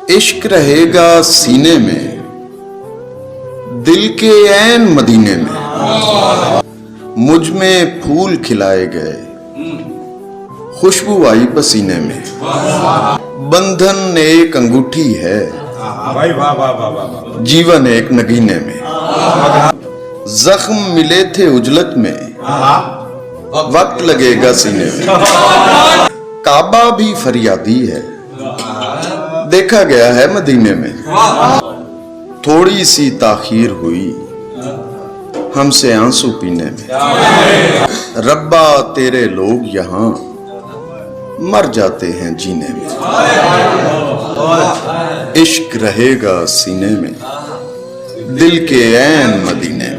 इश्क रहेगा सीने में, दिल के ऐन मदीने में। मुझ में फूल खिलाए गए, खुशबू आई पसीने में। बंधन एक अंगूठी है, जीवन एक नगीने में। जख्म मिले थे उजलत में, वक्त लगेगा सीने में। काबा भी फरियादी है, देखा गया है मदीने में। थोड़ी सी ताखीर हुई हमसे आंसू पीने में। रब्बा तेरे लोग यहाँ मर जाते हैं जीने में। इश्क रहेगा सीने में, दिल के ऐन मदीने में।